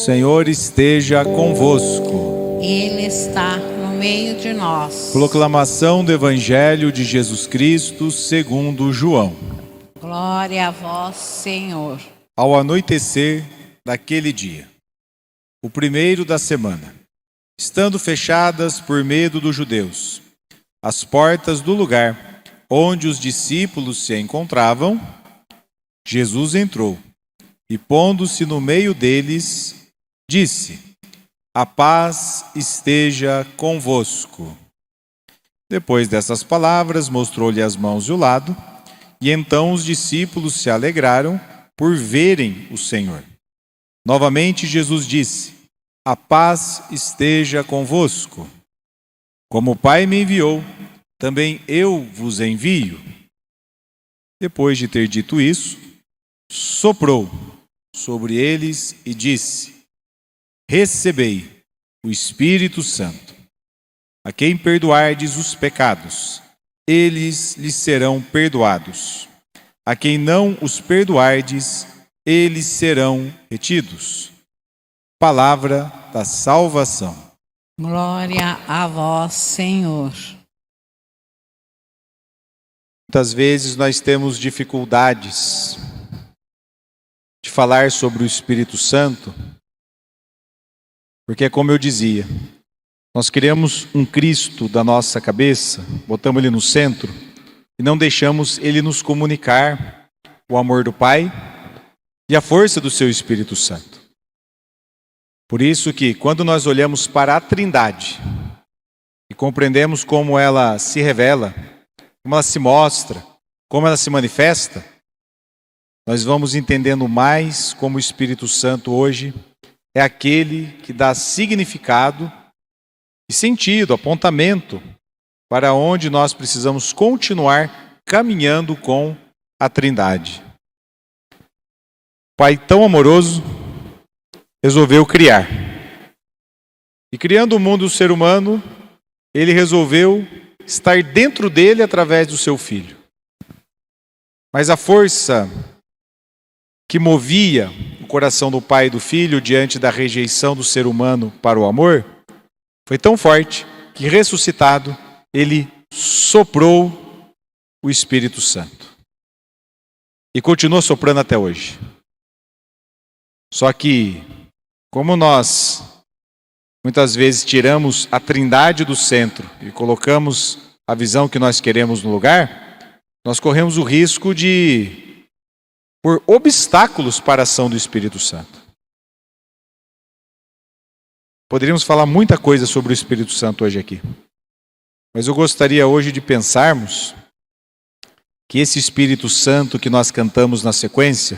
Senhor esteja convosco. Ele está no meio de nós. Proclamação do Evangelho de Jesus Cristo segundo João. Glória a vós, Senhor. Ao anoitecer daquele dia, o primeiro da semana, estando fechadas por medo dos judeus as portas do lugar onde os discípulos se encontravam, Jesus entrou e, pondo-se no meio deles, disse: a paz esteja convosco. Depois dessas palavras, mostrou-lhe as mãos e o lado, e então os discípulos se alegraram por verem o Senhor. Novamente Jesus disse: a paz esteja convosco. Como o Pai me enviou, também eu vos envio. Depois de ter dito isso, soprou sobre eles e disse: recebei o Espírito Santo. A quem perdoardes os pecados, eles lhes serão perdoados. A quem não os perdoardes, eles serão retidos. Palavra da salvação. Glória a vós, Senhor. Muitas vezes nós temos dificuldades de falar sobre o Espírito Santo, porque, como eu dizia, nós criamos um Cristo da nossa cabeça, botamos ele no centro e não deixamos ele nos comunicar o amor do Pai e a força do seu Espírito Santo. Por isso que, quando nós olhamos para a Trindade e compreendemos como ela se revela, como ela se mostra, como ela se manifesta, nós vamos entendendo mais como o Espírito Santo hoje é aquele que dá significado e sentido, apontamento para onde nós precisamos continuar caminhando com a Trindade. Pai tão amoroso resolveu criar. E criando o mundo do ser humano, ele resolveu estar dentro dele através do seu Filho. Mas a força que movia o coração do Pai e do Filho diante da rejeição do ser humano para o amor foi tão forte que, ressuscitado, ele soprou o Espírito Santo. E continua soprando até hoje. Só que, como nós muitas vezes tiramos a Trindade do centro e colocamos a visão que nós queremos no lugar, nós corremos o risco de pôr obstáculos para a ação do Espírito Santo. Poderíamos falar muita coisa sobre o Espírito Santo hoje aqui. Mas eu gostaria hoje de pensarmos que esse Espírito Santo que nós cantamos na sequência,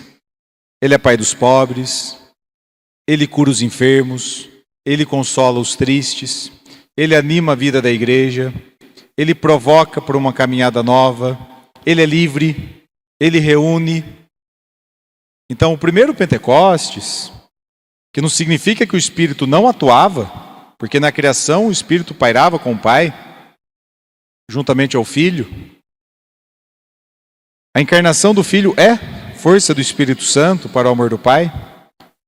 ele é Pai dos pobres, ele cura os enfermos, ele consola os tristes, ele anima a vida da igreja, ele provoca por uma caminhada nova, ele é livre, ele reúne. Então, o primeiro Pentecostes, que não significa que o Espírito não atuava, porque na criação o Espírito pairava com o Pai, juntamente ao Filho. A encarnação do Filho é força do Espírito Santo para o amor do Pai.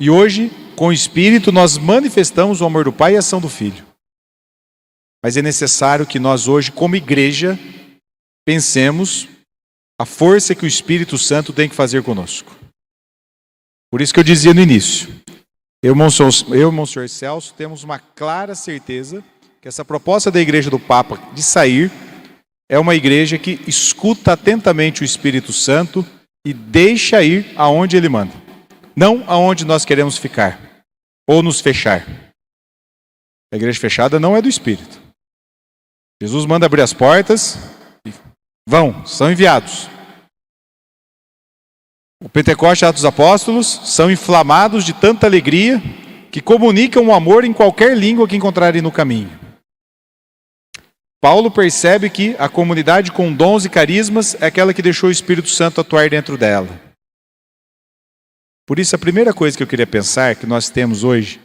E hoje, com o Espírito, nós manifestamos o amor do Pai e a ação do Filho. Mas é necessário que nós hoje, como igreja, pensemos a força que o Espírito Santo tem que fazer conosco. Por isso que eu dizia no início, eu e o Monsenhor Celso temos uma clara certeza que essa proposta da Igreja do Papa de sair é uma igreja que escuta atentamente o Espírito Santo e deixa ir aonde ele manda. Não aonde nós queremos ficar ou nos fechar. A igreja fechada não é do Espírito. Jesus manda abrir as portas e são enviados. O Pentecoste e Atos dos Apóstolos são inflamados de tanta alegria que comunicam o amor em qualquer língua que encontrarem no caminho. Paulo percebe que a comunidade com dons e carismas é aquela que deixou o Espírito Santo atuar dentro dela. Por isso, a primeira coisa que eu queria pensar que nós temos hoje,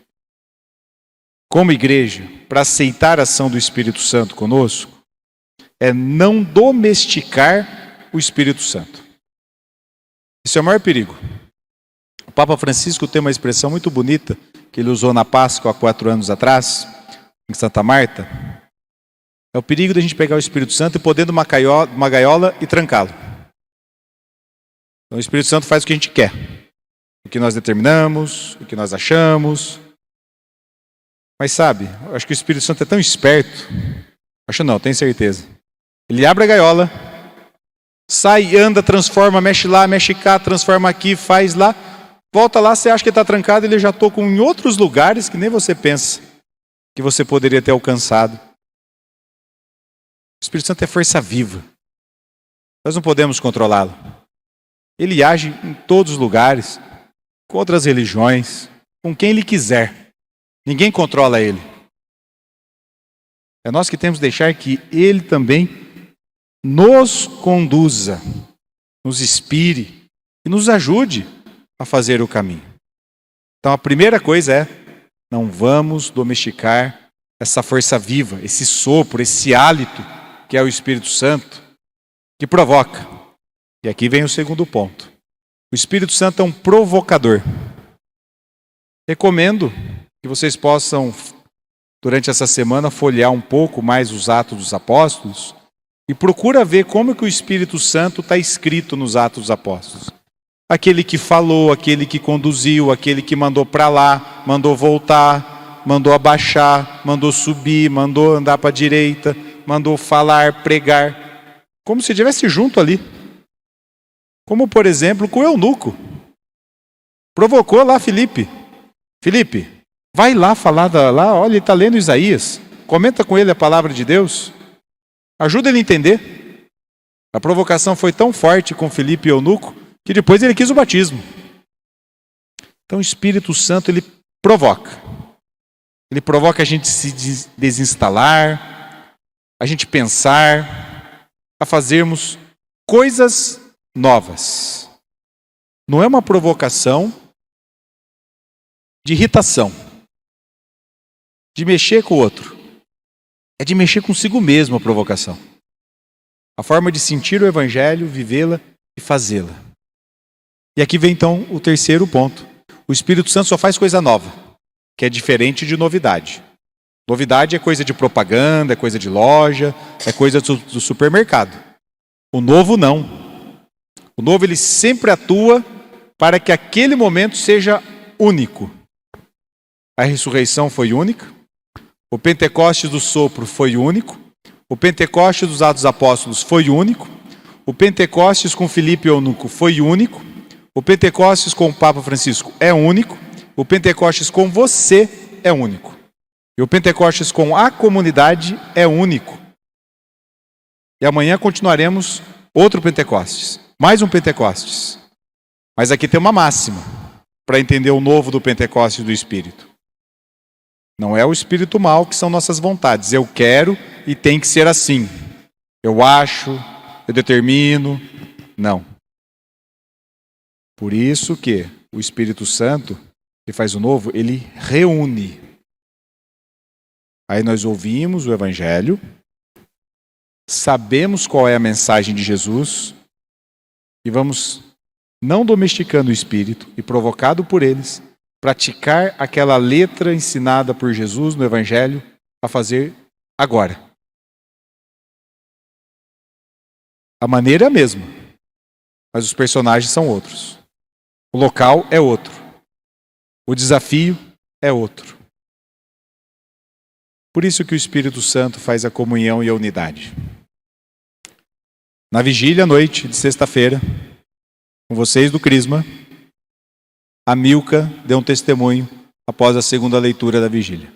como igreja, para aceitar a ação do Espírito Santo conosco, é não domesticar o Espírito Santo. Esse é o maior perigo. Papa Francisco tem uma expressão muito bonita que ele usou na Páscoa há 4 anos atrás, em Santa Marta. É o perigo de a gente pegar o Espírito Santo e pôr dentro de uma gaiola e trancá-lo. Então o Espírito Santo faz o que a gente quer. O que nós determinamos, o que nós achamos. Mas sabe, eu acho que o Espírito Santo é tão esperto. Acho não, tenho certeza. Ele abre a gaiola, sai, anda, transforma, mexe lá, mexe cá, transforma aqui, faz lá. Volta lá, você acha que está trancado, ele já tocou em outros lugares que nem você pensa que você poderia ter alcançado. O Espírito Santo é força viva. Nós não podemos controlá-lo. Ele age em todos os lugares, com outras religiões, com quem ele quiser. Ninguém controla ele. É nós que temos que deixar que ele também nos conduza, nos inspire e nos ajude a fazer o caminho. Então a primeira coisa é, não vamos domesticar essa força viva, esse sopro, esse hálito que é o Espírito Santo, que provoca. E aqui vem o segundo ponto. O Espírito Santo é um provocador. Recomendo que vocês possam, durante essa semana, folhear um pouco mais os Atos dos Apóstolos e procura ver como que o Espírito Santo está escrito nos Atos dos Apóstolos. Aquele que falou, aquele que conduziu, aquele que mandou para lá, mandou voltar, mandou abaixar, mandou subir, mandou andar para a direita, mandou falar, pregar, como se estivesse junto ali. Como, por exemplo, com o eunuco. Provocou lá Filipe. Filipe, vai lá falar, olha, ele está lendo Isaías. Comenta com ele a palavra de Deus. Ajuda ele a entender. A provocação foi tão forte com Filipe e eunuco, que depois ele quis o batismo. Então o Espírito Santo, ele provoca. Ele provoca a gente se desinstalar, a gente pensar, a fazermos coisas novas. Não é uma provocação de irritação, de mexer com o outro. É de mexer consigo mesmo a provocação. A forma de sentir o Evangelho, vivê-la e fazê-la. E aqui vem então o terceiro ponto. O Espírito Santo só faz coisa nova, que é diferente de novidade. Novidade é coisa de propaganda, é coisa de loja, é coisa do supermercado. O novo não. O novo ele sempre atua para que aquele momento seja único. A ressurreição foi única. O Pentecostes do sopro foi único. O Pentecostes dos Atos dos Apóstolos foi único. O Pentecostes com Filipe e eunuco foi único. O Pentecostes com o Papa Francisco é único. O Pentecostes com você é único. E o Pentecostes com a comunidade é único. E amanhã continuaremos outro Pentecostes. Mais um Pentecostes. Mas aqui tem uma máxima para entender o novo do Pentecostes do Espírito. Não é o espírito mal que são nossas vontades. Eu quero e tem que ser assim. Eu acho, eu determino. Não. Por isso que o Espírito Santo, que faz o novo, ele reúne. Aí nós ouvimos o Evangelho, sabemos qual é a mensagem de Jesus e vamos, não domesticando o Espírito e provocado por eles, praticar aquela letra ensinada por Jesus no Evangelho a fazer agora. A maneira é a mesma, mas os personagens são outros. O local é outro. O desafio é outro. Por isso que o Espírito Santo faz a comunhão e a unidade. Na vigília à noite de sexta-feira, com vocês do Crisma, a Milka deu um testemunho após a segunda leitura da vigília.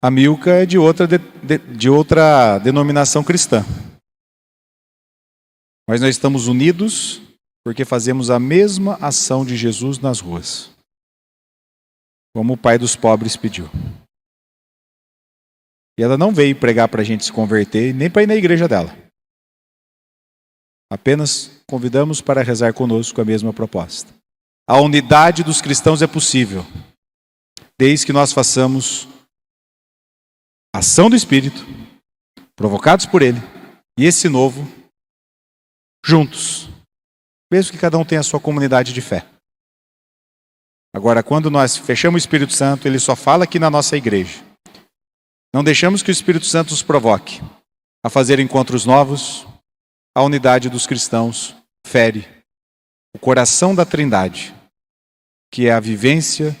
A Milka é de outra denominação cristã. Mas nós estamos unidos porque fazemos a mesma ação de Jesus nas ruas. Como o pai dos pobres pediu. E ela não veio pregar para a gente se converter, nem para ir na igreja dela. Apenas convidamos para rezar conosco a mesma proposta. A unidade dos cristãos é possível, desde que nós façamos a ação do Espírito, provocados por Ele, e esse novo, juntos. mesmo que cada um tenha a sua comunidade de fé. Agora, quando nós fechamos o Espírito Santo, ele só fala aqui na nossa igreja. Não deixamos que o Espírito Santo nos provoque a fazer encontros novos. A unidade dos cristãos fere o coração da Trindade, que é a vivência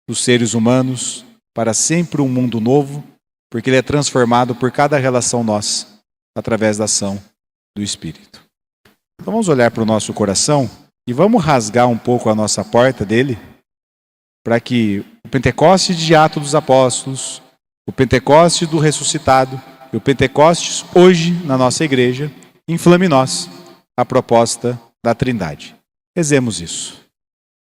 dos seres humanos para sempre um mundo novo, porque ele é transformado por cada relação nossa, através da ação do Espírito. Então vamos olhar para o nosso coração e vamos rasgar um pouco a nossa porta dele, para que o Pentecoste de Atos dos Apóstolos, o Pentecoste do ressuscitado e o Pentecostes hoje na nossa igreja inflame em nós a proposta da Trindade. Rezemos isso.